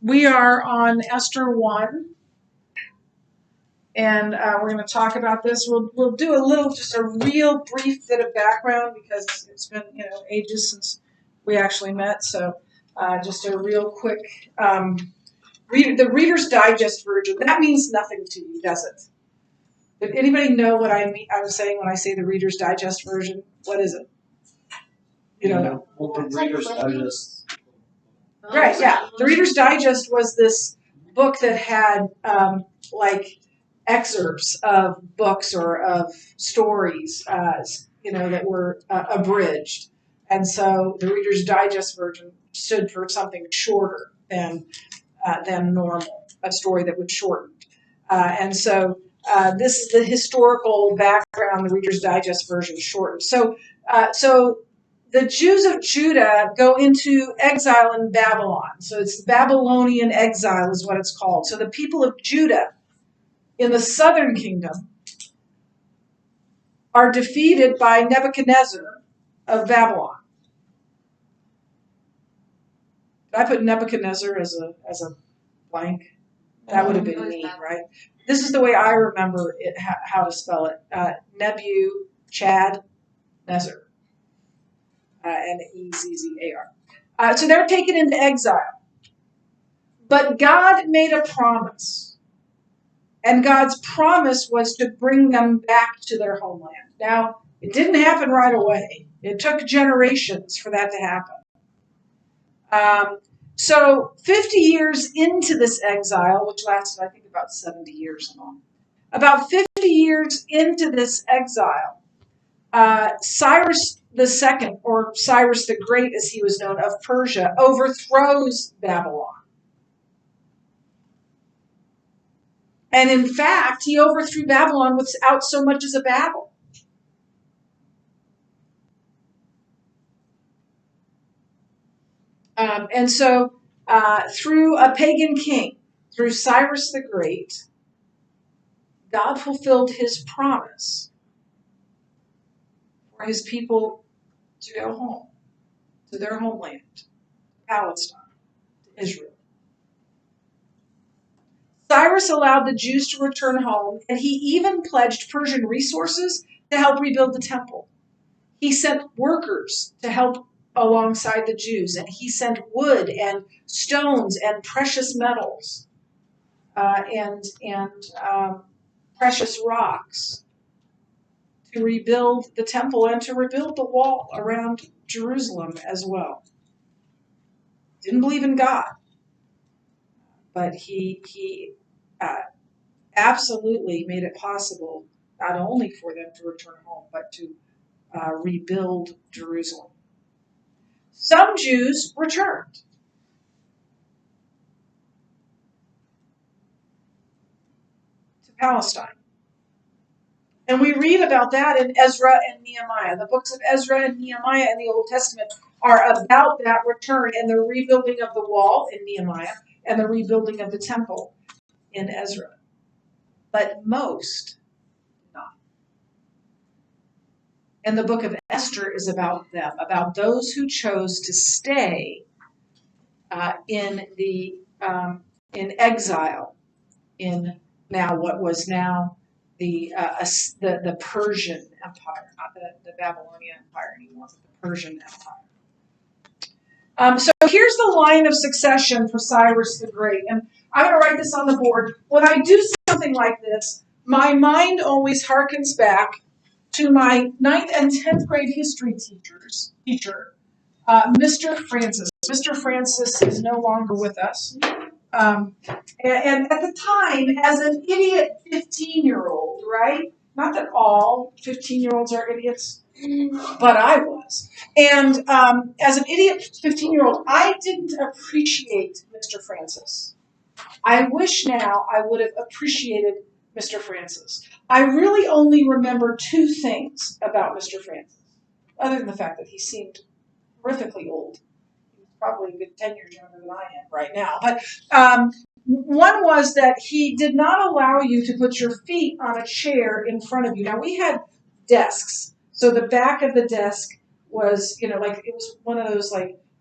We are on Esther 1, and we're going to talk about this. We'll do just a real brief bit of background because it's been ages since we actually met. So just a real quick the Reader's Digest version. That means nothing to you, does it? Did anybody know what I was saying when I say the Reader's Digest version? What is it? You don't know. Well, the Reader's Digest. Right, yeah. The Reader's Digest was this book that had excerpts of books or of stories, that were abridged. And so the Reader's Digest version stood for something shorter than normal, a story that was shortened. This is the historical background, the Reader's Digest version shortened. So the Jews of Judah go into exile in Babylon. So it's Babylonian exile is what it's called. So the people of Judah in the southern kingdom are defeated by Nebuchadnezzar of Babylon. Did I put Nebuchadnezzar as a blank? That would have been me, right? This is the way I remember it, how to spell it. Nebuchadnezzar. Nezzar. So they're taken into exile. But God made a promise. And God's promise was to bring them back to their homeland. Now, it didn't happen right away. It took generations for that to happen. So 50 years into this exile, which lasted, I think, about 70 years long, about 50 years into this exile, Cyrus the Second, or Cyrus the Great as he was known, of Persia, overthrows Babylon. And in fact, he overthrew Babylon without so much as a battle. Through a pagan king, through Cyrus the Great, God fulfilled his promise for his people to go home, to their homeland, Palestine, to Israel. Cyrus allowed the Jews to return home, and he even pledged Persian resources to help rebuild the temple. He sent workers to help alongside the Jews, and he sent wood and stones and precious metals and precious rocks to rebuild the temple and to rebuild the wall around Jerusalem as well. Didn't believe in God, but he absolutely made it possible not only for them to return home, but to rebuild Jerusalem. Some Jews returned. To Palestine. And we read about that in Ezra and Nehemiah. The books of Ezra and Nehemiah in the Old Testament are about that return and the rebuilding of the wall in Nehemiah and the rebuilding of the temple in Ezra. But most not. And the book of Esther is about them, about those who chose to stay in exile in now what was now the Persian Empire, not the Babylonian Empire anymore, but the Persian Empire. So here's the line of succession for Cyrus the Great. And I'm going to write this on the board. When I do something like this, my mind always harkens back to my 9th and 10th grade history teacher, Mr. Francis. Mr. Francis is no longer with us. And at the time, as an idiot 15-year-old, right? Not that all 15-year-olds are idiots, but I was. And as an idiot 15-year-old, I didn't appreciate Mr. Francis. I wish now I would have appreciated Mr. Francis. I really only remember 2 things about Mr. Francis, other than the fact that he seemed horrifically old. Probably a good 10 years younger than I am right now. But one was that he did not allow you to put your feet on a chair in front of you. Now, we had desks. So the back of the desk was, it was one of those,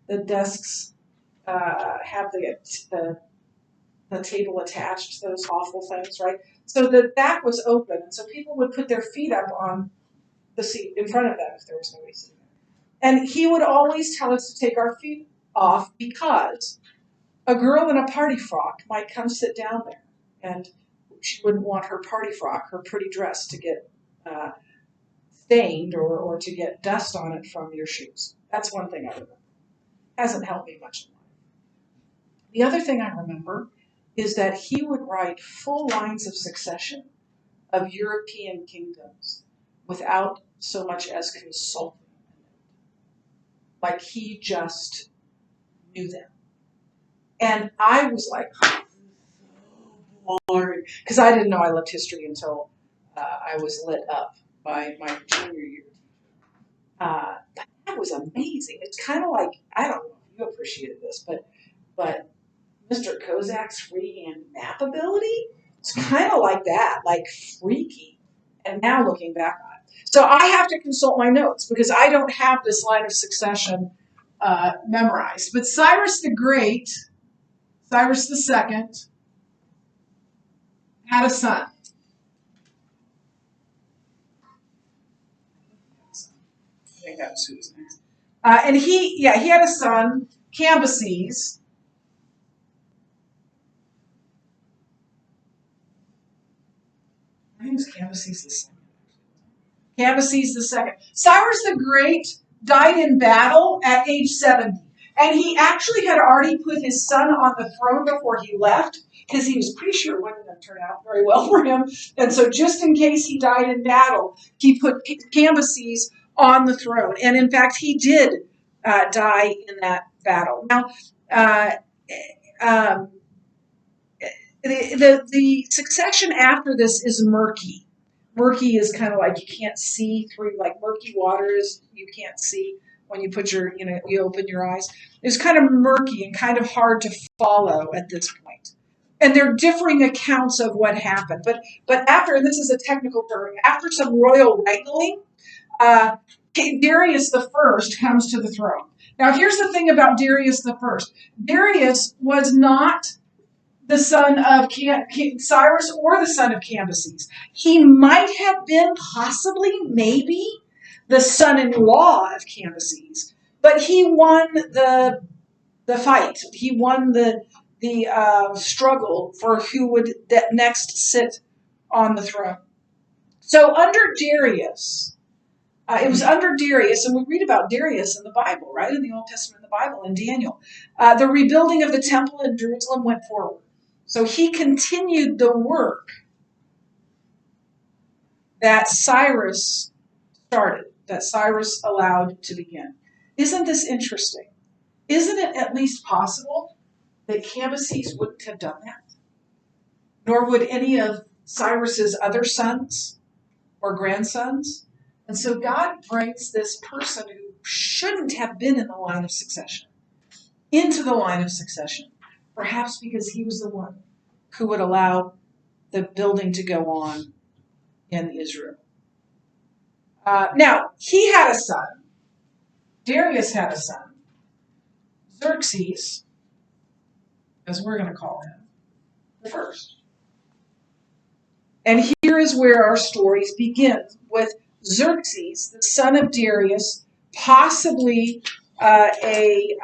the desks have the table attached, those awful things, right? So the back was open, and so people would put their feet up on the seat in front of them if there was nobody sitting there. And he would always tell us to take our feet off because a girl in a party frock might come sit down there, and she wouldn't want her party frock, her pretty dress, to get stained or to get dust on it from your shoes. That's one thing I remember. Hasn't helped me much in life. The other thing I remember is that he would write full lines of succession of European kingdoms without so much as consulting. Like he just knew them. And I was like, oh, boring, because I didn't know I loved history until I was lit up by my junior year. But that was amazing. It's kind of like, I don't know if you appreciated this, but Mr. Kozak's freehand map ability, it's kind of like that, like freaky. And now looking back on it. So I have to consult my notes because I don't have this line of succession memorized. But Cyrus the Great, Cyrus the Second, had a son. I think that was who was next. And he had a son, Cambyses. I think it was Cambyses the Second. Cambyses the Second. Cyrus the Great died in battle at age 70. And he actually had already put his son on the throne before he left, because he was pretty sure it wasn't going to turn out very well for him. And so just in case he died in battle, he put Cambyses on the throne. And in fact, he did die in that battle. Now, the succession after this is murky. Murky is kind of like you can't see through, like murky waters you can't see when you put you open your eyes. It's kind of murky and kind of hard to follow at this point. And there are differing accounts of what happened. But after, and this is a technical term, after some royal wrangling, Darius the First comes to the throne. Now here's the thing about Darius the First. Darius was not the son of Cyrus or the son of Cambyses. He might have been possibly, maybe, the son-in-law of Cambyses, but he won the fight. He won the struggle for who would next sit on the throne. So under Darius, it was under Darius, and we read about Darius in the Bible, right? In the Old Testament, in the Bible, in Daniel. The rebuilding of the temple in Jerusalem went forward. So he continued the work that Cyrus started, that Cyrus allowed to begin. Isn't this interesting? Isn't it at least possible that Cambyses wouldn't have done that? Nor would any of Cyrus's other sons or grandsons? And so God brings this person who shouldn't have been in the line of succession into the line of succession, perhaps because he was the one who would allow the building to go on in Israel. Now, he had a son. Darius had a son. Xerxes, as we're going to call him, the first. And here is where our stories begin, with Xerxes, the son of Darius, possibly a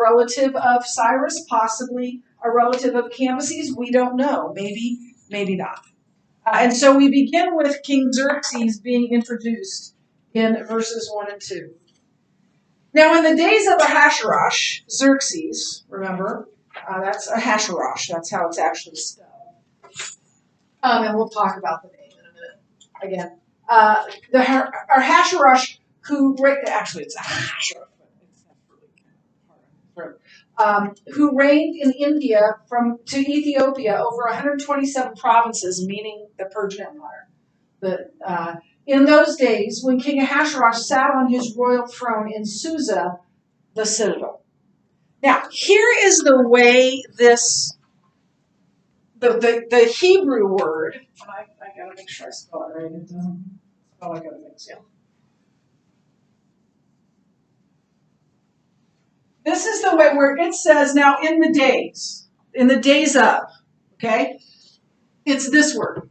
relative of Cyrus, possibly a relative of Cambyses. We don't know. Maybe not. And so we begin with King Xerxes being introduced in verses 1 and 2. Now, in the days of Ahasuerus, Xerxes, remember, that's Ahasuerus. That's how it's actually spelled. And we'll talk about the name in a minute again. The Ahasuerus who actually it's Ahasuerus, who reigned in India to Ethiopia over 127 provinces, meaning the Persian Empire. In those days, when King Ahasuerus sat on his royal throne in Susa, the citadel. Now, here is the way this, the Hebrew word, and I gotta make sure I spell it right. It doesn't spell like other things, yeah. This is the the way where it says now in the days of, okay? It's this word.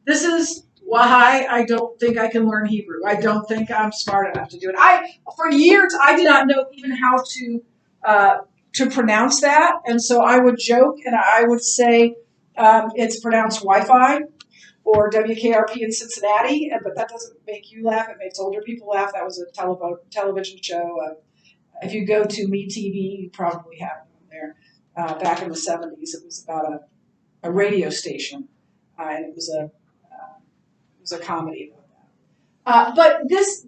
This is why I don't think I can learn Hebrew. I don't think I'm smart enough to do it. For years, I did not know even how to pronounce that. And so I would joke and I would say it's pronounced Wi-Fi or WKRP in Cincinnati, but that doesn't make you laugh. It makes older people laugh. That was a television show. If you go to MeTV, you probably have it there. Back in the 70s, it was about a radio station, and it was a comedy about that. But this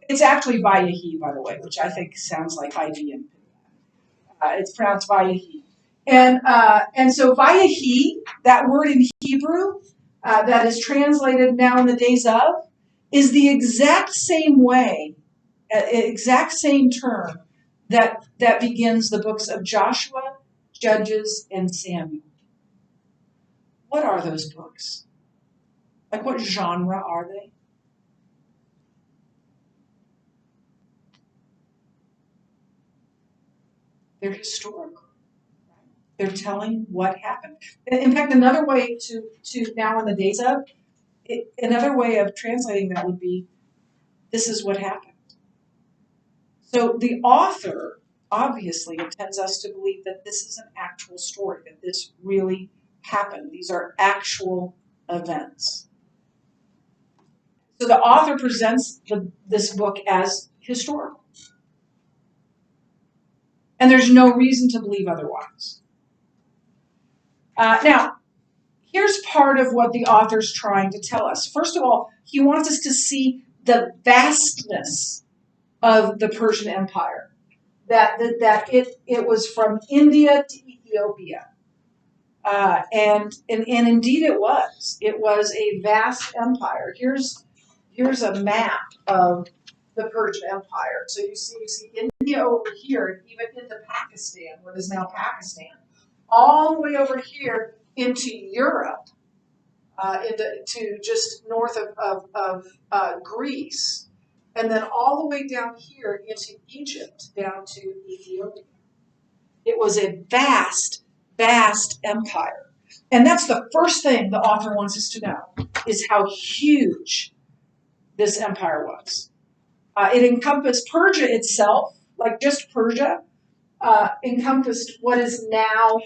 it's actually Vayehi, by the way, which I think sounds like IBM. It's pronounced Vayehi. And so Vayehi, that word in Hebrew that is translated now in the days of, is the exact same way, exact same term that begins the books of Joshua, Judges, and Samuel. What are those books? Like what genre are they? They're historical. They're telling what happened. In fact, another way to now in the days of, another way of translating that would be, this is what happened. So the author obviously intends us to believe that this is an actual story, that this really happened. These are actual events. So the author presents this book as historical. And there's no reason to believe otherwise. Now, here's part of what the author's trying to tell us. First of all, he wants us to see the vastness of the Persian Empire. That it was from India to Ethiopia. And indeed it was. It was a vast empire. Here's a map of the Persian Empire. So you see India over here, even into Pakistan, what is now Pakistan, all the way over here into Europe, to just north of Greece, and then all the way down here into Egypt, down to Ethiopia. It was a vast, vast empire. And that's the first thing the author wants us to know, is how huge this empire was. It encompassed Persia itself, like just Persia, encompassed what is now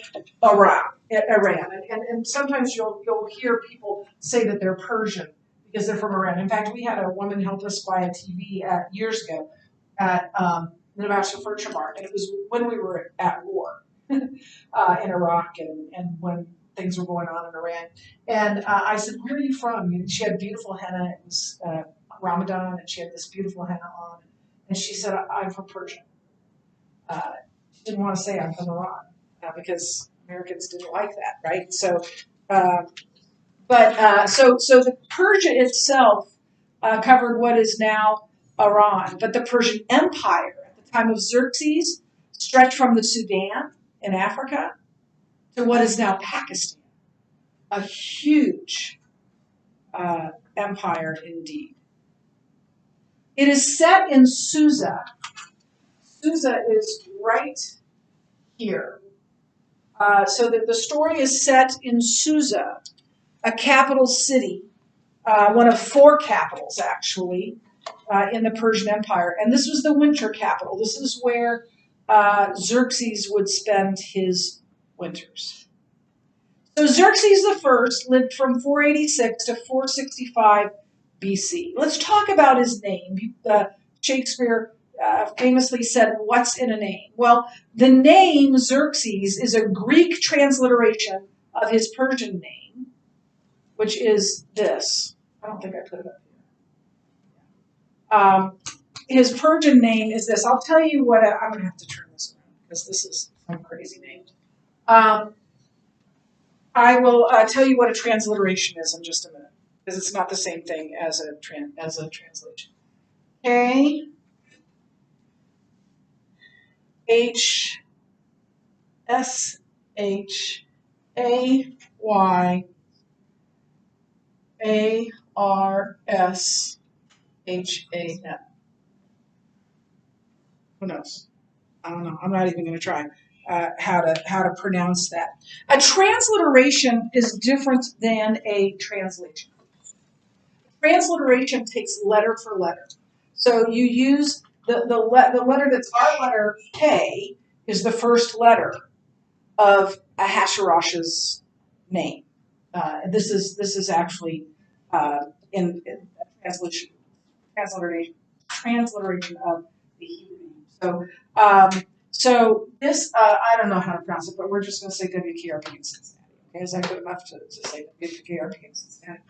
Iran. And sometimes you'll hear people say that they're Persian because they're from Iran. In fact, we had a woman help us buy a TV years ago at the National Furniture Mart, and it was when we were at war in Iraq and when things were going on in Iran. And I said, "Where are you from?" And she had beautiful henna. It was Ramadan, and she had this beautiful henna on. And she said, "I'm from Persia." She didn't want to say I'm from Iran because Americans didn't like that, right? So, so the Persia itself covered what is now Iran, but the Persian Empire at the time of Xerxes stretched from the Sudan in Africa to what is now Pakistan. A huge empire indeed. It is set in Susa. Susa is right here. So that the story is set in Susa, a capital city, one of 4 capitals actually, in the Persian Empire. And this was the winter capital. This is where Xerxes would spend his winters. So Xerxes I lived from 486 to 465 BC. Let's talk about his name. Shakespeare famously said, "What's in a name?" Well, the name Xerxes is a Greek transliteration of his Persian name, which is this. I don't think I put it up here. His Persian name is this. I'll tell you what, I'm going to have to turn this around because this is some crazy name. I will tell you what a transliteration is in just a minute, because it's not the same thing as a translation. K H S H A Y A R S H A N. Who knows? I don't know. I'm not even going to try how to pronounce that. A transliteration is different than a translation. Transliteration takes letter for letter. So you use the letter that's our letter K is the first letter of Ahasuerus's name. This is actually in transliteration of the Hebrew name. So this I don't know how to pronounce it, but we're just going to say WKRP in Cincinnati. Okay, is that good enough to say WKRP in Cincinnati?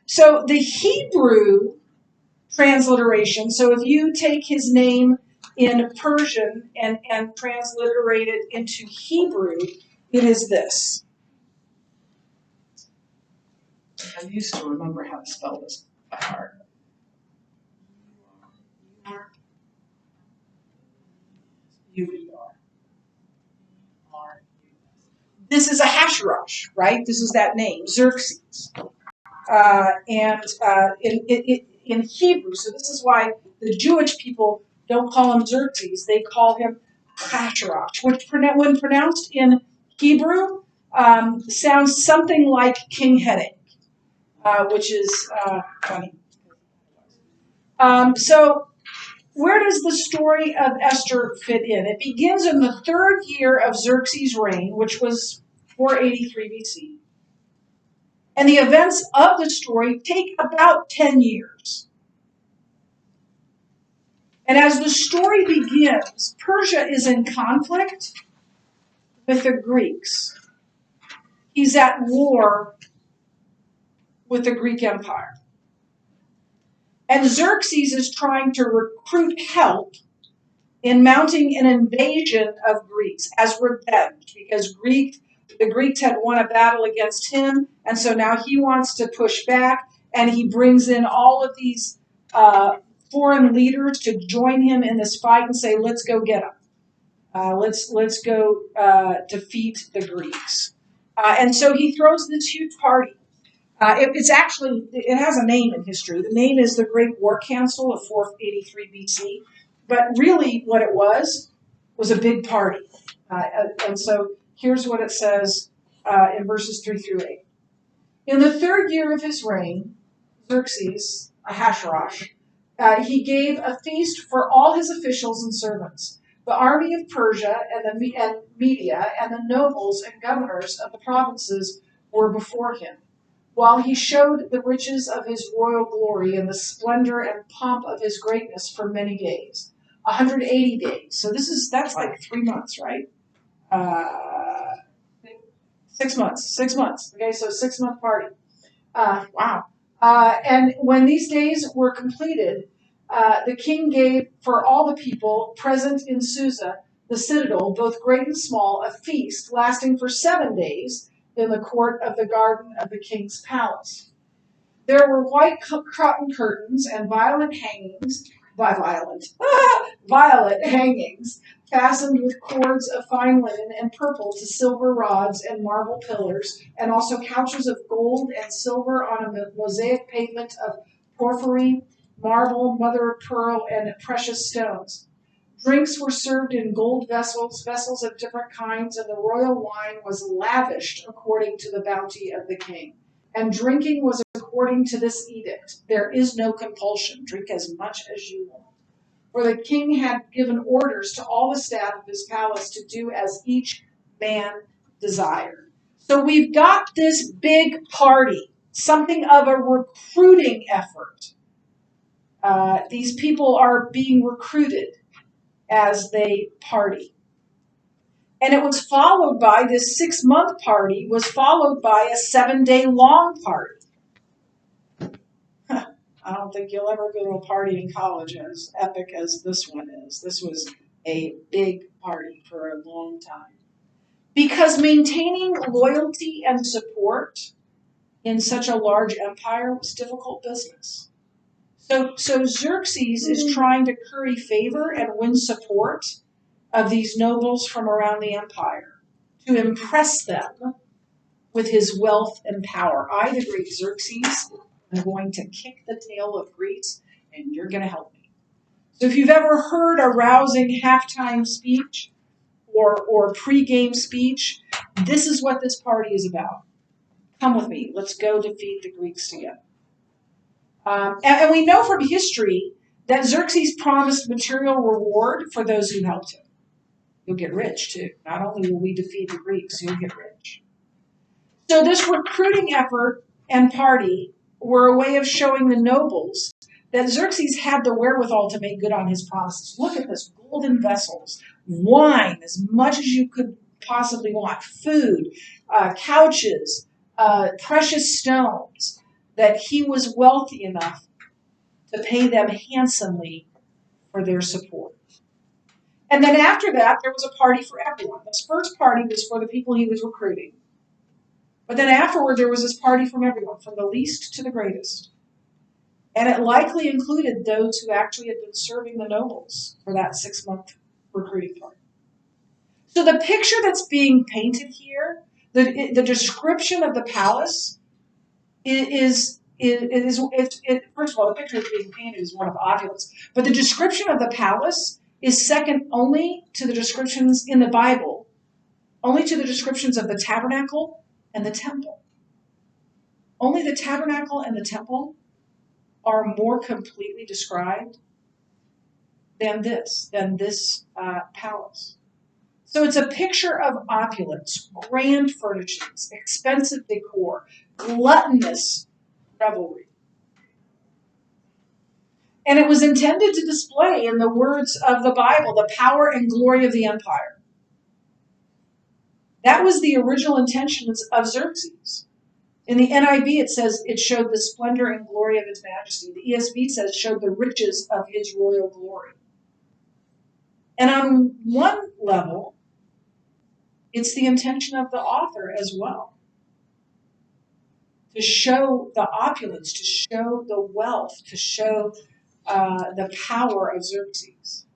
So the Hebrew transliteration. So if you take his name in Persian and transliterate it into Hebrew, it is this. I used to remember how to spell this by heart. This is Ahasuerus, right? This is that name, Xerxes. In Hebrew, so this is why the Jewish people don't call him Xerxes, they call him Ahasuerus, which when pronounced in Hebrew sounds something like king headache, which is funny. So where does the story of Esther fit in? It begins in the third year of Xerxes' reign, which was 483 BC. And the events of the story take about 10 years. And as the story begins, Persia is in conflict with the Greeks. He's at war with the Greek Empire. And Xerxes is trying to recruit help in mounting an invasion of Greeks as revenge, because the Greeks had won a battle against him, and so now he wants to push back, and he brings in all of these foreign leaders to join him in this fight and say, let's go get them. Let's go defeat the Greeks. And so he throws this huge party. It has a name in history. The name is the Great War Council of 483 BC. But really what it was a big party. And so here's what it says in verses 3 through 8. In the third year of his reign, Xerxes, Ahasuerus, he gave a feast for all his officials and servants. The army of Persia and Media and the nobles and governors of the provinces were before him, while he showed the riches of his royal glory and the splendor and pomp of his greatness for many days. 180 days. So that's like 3 months, right? 6 months. 6 months. Okay, so 6-month party. Wow. And when these days were completed, the king gave for all the people present in Susa, the citadel, both great and small, a feast lasting for 7 days in the court of the garden of the king's palace. There were white cotton curtains and violet hangings fastened with cords of fine linen and purple to silver rods and marble pillars, and also couches of gold and silver on a mosaic pavement of porphyry, marble, mother of pearl, and precious stones. Drinks were served in gold vessels of different kinds, and the royal wine was lavished according to the bounty of the king. And drinking was according to this edict. There is no compulsion. Drink as much as you want. For the king had given orders to all the staff of his palace to do as each man desired. So we've got this big party, something of a recruiting effort. These people are being recruited as they party. And it was followed by, this 6-month party was followed by a 7-day long party. I don't think you'll ever go to a party in college as epic as this one is. This was a big party for a long time. Because maintaining loyalty and support in such a large empire was difficult business. So Xerxes is trying to curry favor and win support of these nobles from around the empire to impress them with his wealth and power. I, the great Xerxes, I'm going to kick the tail of Greece, and you're going to help me. So if you've ever heard a rousing halftime speech or pregame speech, this is what this party is about. Come with me. Let's go defeat the Greeks together. And we know from history that Xerxes promised material reward for those who helped him. You'll get rich too. Not only will we defeat the Greeks, you'll get rich. So this recruiting effort and party were a way of showing the nobles that Xerxes had the wherewithal to make good on his promises. Look at this, golden vessels, wine, as much as you could possibly want, food, couches, precious stones, that he was wealthy enough to pay them handsomely for their support. And then after that, there was a party for everyone. This first party was for the people he was recruiting. But then afterward, there was this party from everyone, from the least to the greatest. And it likely included those who actually had been serving the nobles for that 6-month recruiting party. So the picture that's being painted here, the description of the palace is first of all, the picture that's being painted is one of opulence. But the description of the palace is second only to the descriptions in the Bible, only to the descriptions of the tabernacle and the temple. Only the tabernacle and the temple are more completely described than this palace. So it's a picture of opulence, grand furnishings, expensive decor, gluttonous revelry. And it was intended to display, in the words of the Bible, the power and glory of the empire. That was the original intention of Xerxes. In the NIV, it says it showed the splendor and glory of his majesty. The ESV says it showed the riches of his royal glory. And on one level, it's the intention of the author as well. To show the opulence, to show the wealth, to show the power of Xerxes.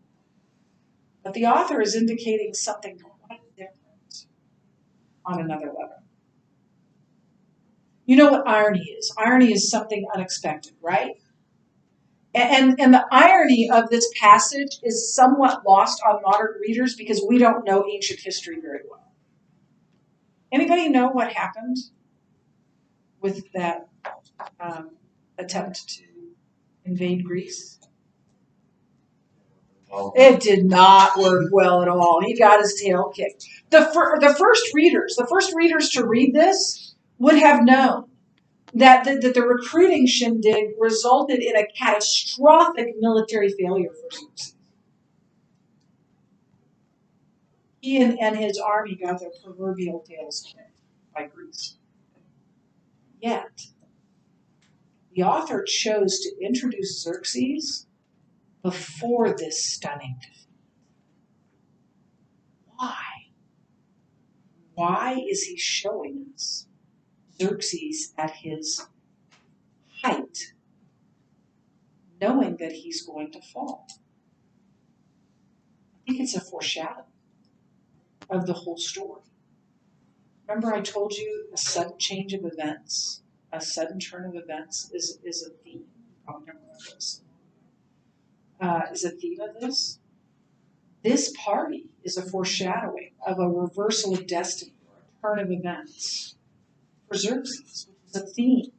But the author is indicating something quite different on another level. You know what irony is? Irony is something unexpected, right? And the irony of this passage is somewhat lost on modern readers because we don't know ancient history very well. Anybody know what happened with that attempt to invade Greece? It did not work well at all. He got his tail kicked. The first readers to read this would have known that the recruiting shindig resulted in a catastrophic military failure for Xerxes. He and his army got their proverbial tails kicked by Greece. Yet, the author chose to introduce Xerxes before this stunning defeat. Why? Why is he showing us Xerxes at his height, knowing that he's going to fall? I think it's a foreshadowing of the whole story. Remember I told you a sudden change of events, a sudden turn of events is a theme. I'll remember this. Is a theme of this. This party is a foreshadowing of a reversal of destiny or a turn of events for Xerxes, which is a theme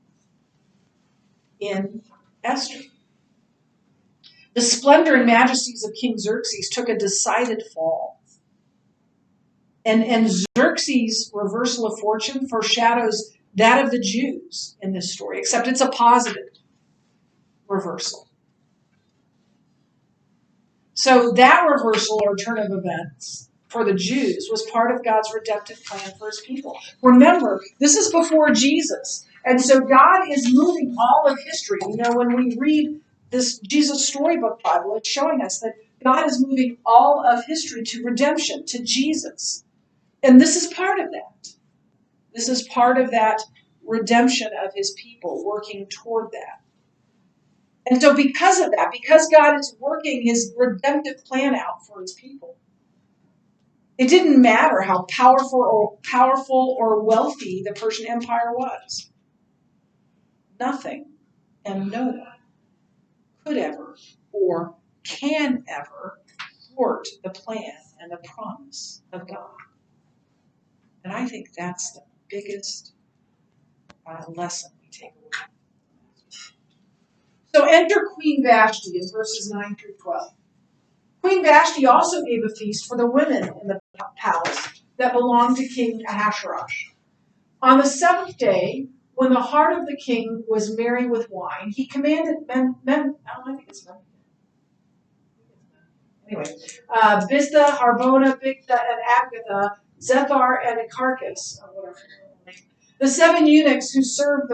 in Esther. The splendor and majesties of King Xerxes took a decided fall. And Xerxes' reversal of fortune foreshadows that of the Jews in this story, except it's a positive reversal. So that reversal or turn of events for the Jews was part of God's redemptive plan for his people. Remember, this is before Jesus. And so God is moving all of history. You know, when we read this Jesus Storybook Bible, it's showing us that God is moving all of history to redemption, to Jesus. And this is part of that. This is part of that redemption of his people, working toward that. And so because of that, because God is working his redemptive plan out for his people, it didn't matter how powerful or wealthy the Persian Empire was. Nothing and no one could ever or can ever thwart the plan and the promise of God. And I think that's the biggest lesson we take away. So enter Queen Vashti in verses 9 through 12. Queen Vashti also gave a feast for the women in the palace that belonged to King Ahasuerus. On the seventh day, when the heart of the king was merry with wine, he commanded Biztha, Harbona, Bigtha, and Agatha, Zethar, and Acarchus, the 7 eunuchs who served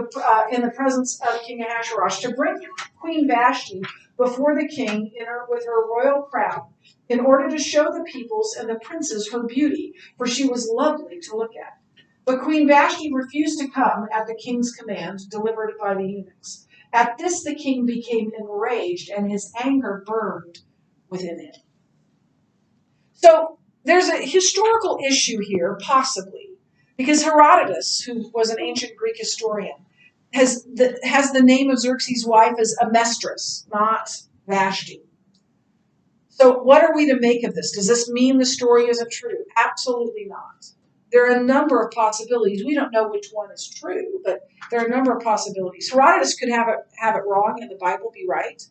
in the presence of King Ahasuerus, to bring Queen Vashti before the king with her royal crown, in order to show the peoples and the princes her beauty, for she was lovely to look at. But Queen Vashti refused to come at the king's command, delivered by the eunuchs. At this the king became enraged, and his anger burned within him. So there's a historical issue here, possibly, because Herodotus, who was an ancient Greek historian, has the name of Xerxes' wife as Amestris, not Vashti. So what are we to make of this? Does this mean the story isn't true? Absolutely not. There are a number of possibilities. We don't know which one is true, but there are a number of possibilities. Herodotus could have it wrong and the Bible be right.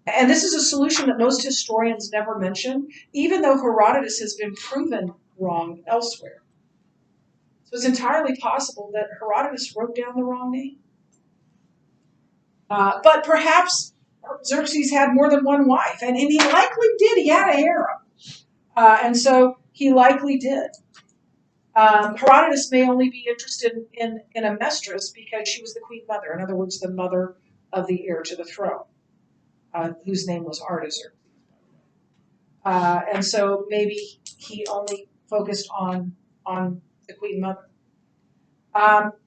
And this is a solution that most historians never mention, even though Herodotus has been proven wrong elsewhere. So it's entirely possible that Herodotus wrote down the wrong name. But perhaps Xerxes had more than one wife, and he likely did. He had a harem. And so he likely did. Herodotus may only be interested in Amestris because she was the queen mother, in other words, the mother of the heir to the throne, whose name was Artaxerxes. And so maybe he only focused on the queen mother.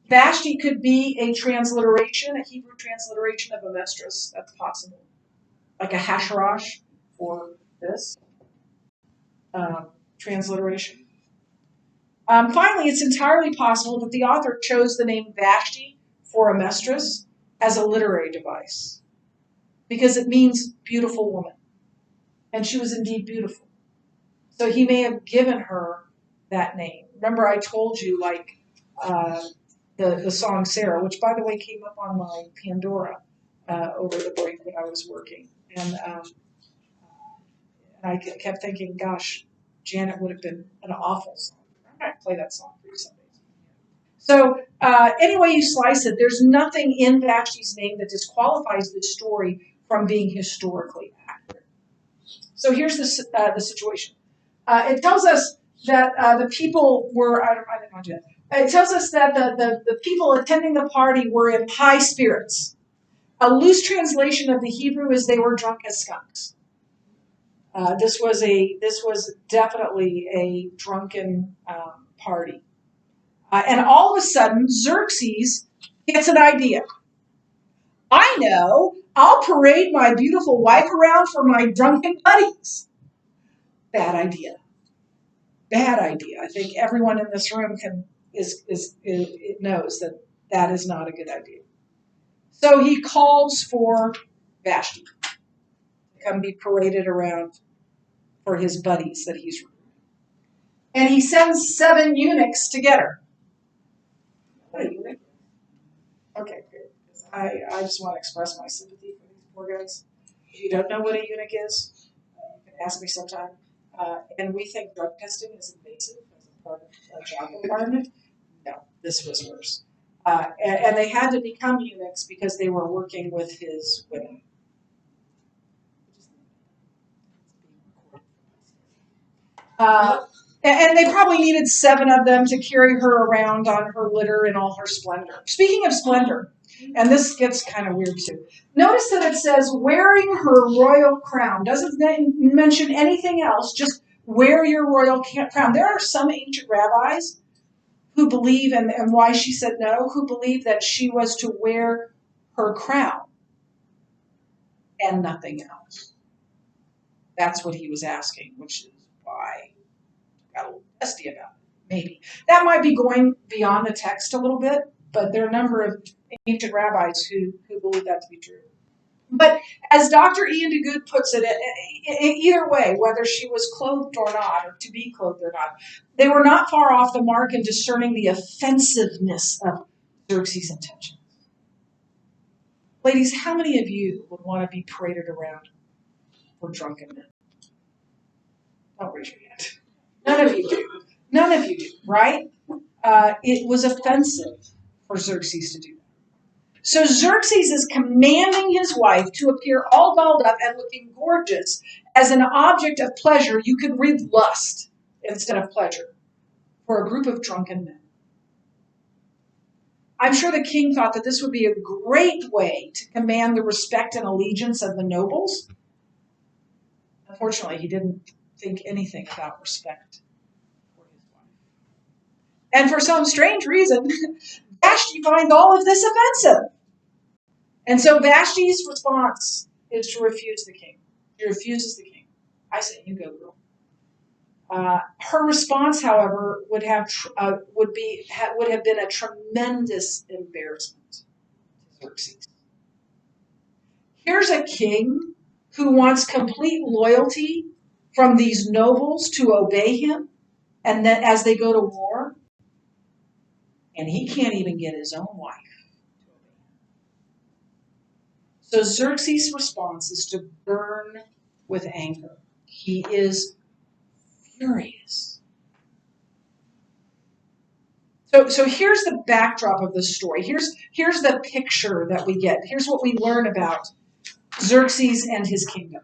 Vashti could be a transliteration, a Hebrew transliteration of Amestris. That's possible. Like a Hasharash for this transliteration. Finally, it's entirely possible that the author chose the name Vashti for Amestris as a literary device because it means beautiful woman. And she was indeed beautiful. So he may have given her that name. Remember I told you, like, the song Sarah, which, by the way, came up on my Pandora over the break when I was working. And I kept thinking, gosh, Janet would have been an awful song. I'm going to play that song for you someday. So any way you slice it, there's nothing in Vashti's name that disqualifies this story from being historically accurate. So here's the situation. It tells us that the people were, I didn't want to do that. It tells us that the people attending the party were in high spirits. A loose translation of the Hebrew is they were drunk as skunks. This was definitely a drunken party. And all of a sudden, Xerxes gets an idea. I know, I'll parade my beautiful wife around for my drunken buddies. Bad idea. Bad idea. I think everyone in this room knows that is not a good idea. So he calls for Vashti to come be paraded around for his buddies that he's recruiting. And he sends 7 eunuchs to get her. What a eunuch? Okay, good. I just want to express my sympathy for these poor guys. If you don't know what a eunuch is, you can ask me sometime. And we think drug testing is invasive as a part of a job environment. No, this was worse. And they had to become eunuchs because they were working with his women. And they probably needed 7 of them to carry her around on her litter in all her splendor. Speaking of splendor, and this gets kind of weird too, notice that it says wearing her royal crown. Doesn't mention anything else, just wear your royal crown. There are some ancient rabbis who believe, and why she said no, who believe that she was to wear her crown and nothing else. That's what he was asking, which is why I got a little testy about it, maybe. That might be going beyond the text a little bit, but there are a number of ancient rabbis who believe that to be true. But as Dr. Ian DeGood puts it, either way, whether she was clothed or not, or to be clothed or not, they were not far off the mark in discerning the offensiveness of Xerxes' intention. Ladies, how many of you would want to be paraded around for drunken men? Don't raise your hand. None of you do. None of you do, right? It was offensive for Xerxes to do that. So Xerxes is commanding his wife to appear all dolled up and looking gorgeous as an object of pleasure. You could read lust instead of pleasure for a group of drunken men. I'm sure the king thought that this would be a great way to command the respect and allegiance of the nobles. Unfortunately, he didn't think anything about respect for his wife. And for some strange reason, Vashti finds all of this offensive. And so Vashti's response is to refuse the king. She refuses the king. I say, you go, girl. Her response, however, would have been a tremendous embarrassment to Xerxes. Here's a king who wants complete loyalty from these nobles to obey him, and then as they go to war, and he can't even get his own wife to obey him. So Xerxes' response is to burn with anger. He is furious. So here's the backdrop of the story. Here's the picture that we get. Here's what we learn about Xerxes and his kingdom.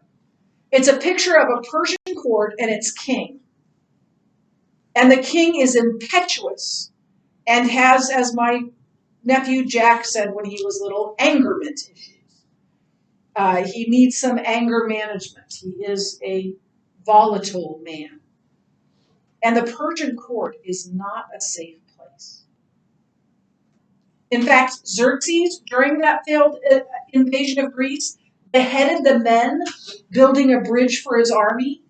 It's a picture of a Persian court and its king. And the king is impetuous and has, as my nephew Jack said when he was little, angerment issues. He needs some anger management. He is a volatile man. And the Persian court is not a safe place. In fact, Xerxes, during that failed invasion of Greece, beheaded the men building a bridge for his army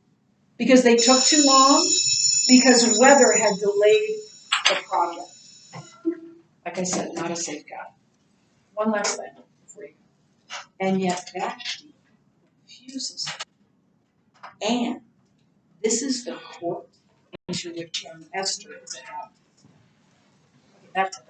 because they took too long, because weather had delayed the project. Like I said, not a safe guy. One last thing before you go. And yet Vashti refuses it. And this is the court into which young Esther is about. Okay, that's it.